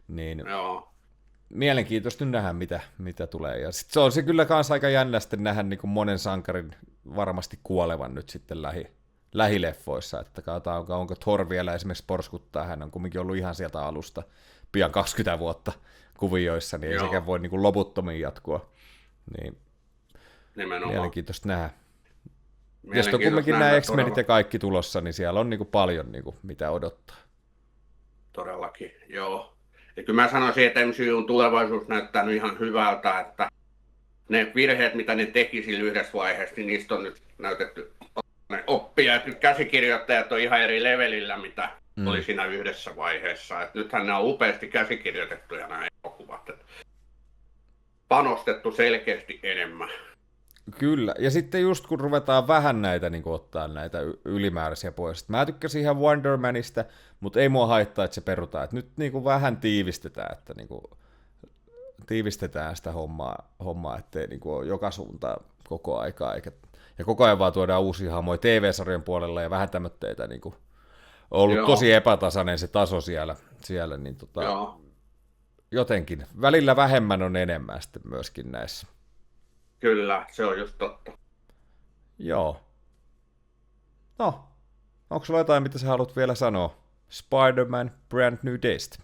Niin mielenkiintoista nyt nähdä, mitä tulee. Ja sit se on se kyllä kans aika jännä sitten nähdä niin kuin monen sankarin varmasti kuolevan nyt sitten lähileffoissa. Että katsotaan, onko Thor vielä esimerkiksi porskuttaa. Hän on kumminkin ollut ihan sieltä alusta pian 20 vuotta kuvioissa, niin ei sekään voi niin kuin loputtomiin jatkua. Niin mielenkiintoista nähdä. Ja sitten on kumminkin nämä X-Menit ja kaikki tulossa, niin siellä on niin kuin paljon niin kuin mitä odottaa. Todellakin, joo. Ja kyllä mä sanoisin, että MCUn tulevaisuus näyttää nyt ihan hyvältä, että ne virheet, mitä ne teki sillä yhdessä vaiheessa, niin niistä on nyt näytetty oppia. Että nyt käsikirjoittajat on ihan eri levelillä, mitä oli siinä yhdessä vaiheessa. Että nythän ne on upeasti käsikirjoitettuja nämä elokuvat. Että panostettu selkeästi enemmän. Kyllä, ja sitten just kun ruvetaan vähän näitä niin ottaa näitä ylimääräisiä pois. Mä tykkäsin ihan Wonder Manista, mutta ei mua haittaa, että se perutaan. Et nyt niin kuin vähän tiivistetään, että niin kuin, tiivistetään sitä hommaa ettei niin kuin ole joka suuntaan koko aikaa. Ja koko ajan vaan tuodaan uusia hahmoja TV-sarjan puolella ja vähän tämmöitä niin kuin, on ollut tosi epätasainen se taso siellä niin jotenkin. Välillä vähemmän on enemmän sitten myöskin näissä. Kyllä, se on just totta. Joo. No, onko sulla jotain, mitä sä haluat vielä sanoa? Spider-Man Brand New Daysta.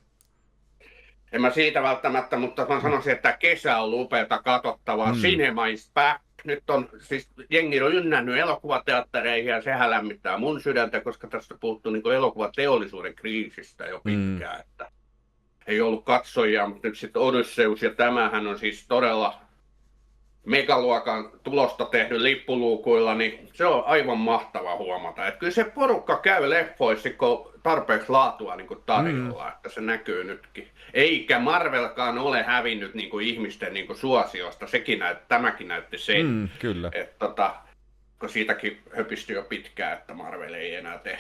En mä siitä välttämättä, mutta mä sanoisin, että kesä on upeata katsottavaa. Cinema is back. Nyt on, siis jengi on ynnännyt elokuvateattereihin ja sehän lämmittää mun sydäntä, koska tästä puhuttu niin elokuvateollisuuden kriisistä jo pitkään. Että ei ollut katsojia, mutta nyt sitten Odysseus ja tämähän on siis todella megaluokan tulosta tehnyt lippuluukuilla, niin se on aivan mahtava huomata. Että kyllä se porukka käy leffoissa, kun tarpeeksi laatua niin kuin tarjolla, että se näkyy nytkin. Eikä Marvelkaan ole hävinnyt niin kuin ihmisten niin kuin suosiosta, tämäkin näytti sen. Kyllä. Että kun siitäkin höpistyi jo pitkään, että Marvel ei enää tee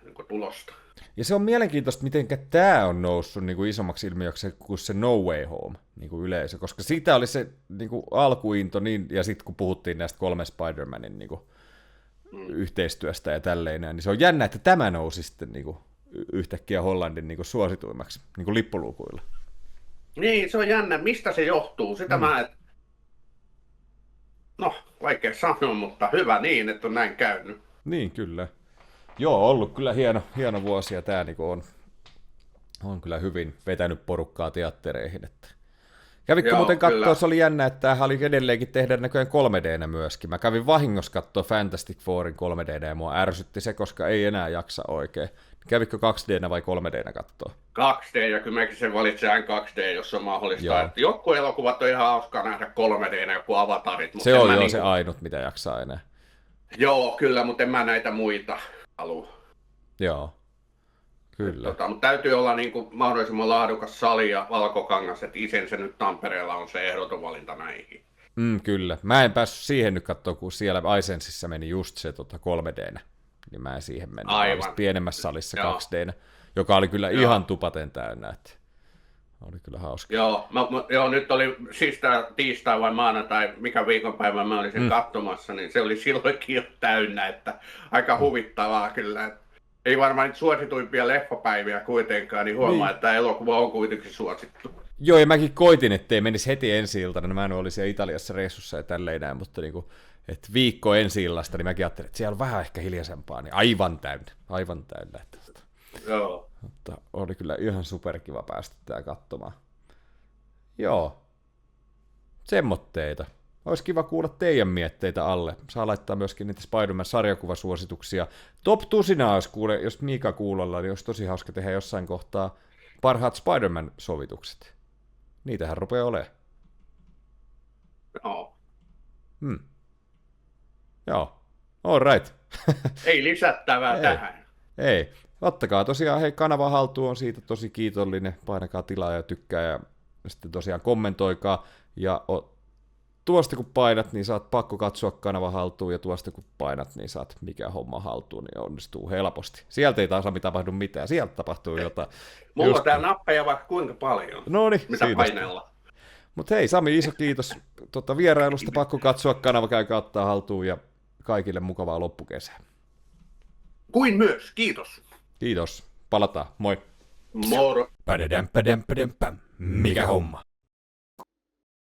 niin kuin tulosta. Ja se on mielenkiintoista, miten tämä on noussut niin kuin isommaksi ilmiöksi kuin se No Way Home niin kuin yleisö, koska siitä oli se niin kuin alkuinto, niin, ja sitten kun puhuttiin näistä 3 Spider-Manin niin kuin yhteistyöstä ja tälleen, niin se on jännä, että tämä nousi sitten niin kuin yhtäkkiä Hollandin niin kuin suosituimmaksi niin kuin lippuluukuilla. Niin, se on jännä. Mistä se johtuu? Sitä vaikea sanoa, mutta hyvä niin, että on näin käynyt. Niin, kyllä. Joo, ollut kyllä hieno vuosi, ja tämä niinku on kyllä hyvin vetänyt porukkaa teattereihin. Että. Kävitkö muuten katsoa, se oli jännä, että tämähän oli edelleenkin tehdä näköjään 3D:nä myöskin. Mä kävin vahingossa katsoa Fantastic Fourin 3D:nä, ja mua ärsytti se, koska ei enää jaksa oikein. Kävitkö 2D:nä vai 3D:nä katsoa? 2D, ja kyllä mäkin sen valitsen 2D, jos on mahdollista. Että joku elokuvat on ihan hauskaa nähdä 3D:nä, joku avatarit. Se on jo se ainut, mitä jaksaa enää. Joo, kyllä, mutta en mä näitä muita halua. Joo, kyllä. Mutta täytyy olla niin kuin mahdollisimman laadukas sali ja Valkokangas, että Isensä nyt Tampereella on se ehdoton valinta näihin. Kyllä. Mä en päässyt siihen nyt katsoa, kun siellä Aisensissa meni just se 3D:nä. Niin mä en siihen mennyt. Aivan. Pienemmässä salissa 2D:nä, joka oli kyllä ihan tupaten täynnä. Että Oli kyllä hauska. Joo, nyt oli siis tää tiistai vai maanantai, mikä viikonpäivä mä olin sen katsomassa, niin se oli silloinkin jo täynnä, että aika huvittavaa kyllä. Ei varmaan niitä suosituimpia leffapäiviä kuitenkaan, niin huomaa, että tämä elokuva on kuitenkin suosittu. Joo, ja mäkin koitin, ettei menisi heti ensi-iltana. Mä en oli siellä Italiassa reissussa ja tälleen näin, mutta niinku, että viikko ensi-illasta, niin mäkin ajattelin, että siellä on vähän ehkä hiljaisempaa, niin aivan täynnä. Joo. Mutta oli kyllä ihan superkiva päästä tää katsomaan. Joo, semmotteita. Olisi kiva kuulla teidän mietteitä alle. Saa laittaa myöskin niitä Spider-Man-sarjakuvasuosituksia. Top tusinaa, jos Miika kuulolla, niin olisi tosi hauska tehdä jossain kohtaa parhaat Spider-Man-sovitukset. Niitähän rupeaa olemaan. Joo. Joo, all right. Ei lisättävää tähän. Ei. Ottakaa tosiaan, hei, kanava haltuun, on siitä tosi kiitollinen. Painakaa tilaa ja tykkää ja sitten tosiaan kommentoikaa. Ja tuosta kun painat, niin saat pakko katsoa kanava haltuun, ja tuosta kun painat, niin saat mikä homma haltuun, niin onnistuu helposti. Sieltä ei taas tapahdu mitään, sieltä tapahtuu jotain. Mulla on tää nappeja vaikka kuinka paljon, mitä painella. Mutta hei Sami, iso kiitos vierailusta, pakko katsoa kanava, käykää ottaa haltuun, ja kaikille mukavaa loppukesää. Kuin myös, kiitos. Kiitos, palataan, moi. Moro. Mikä homma?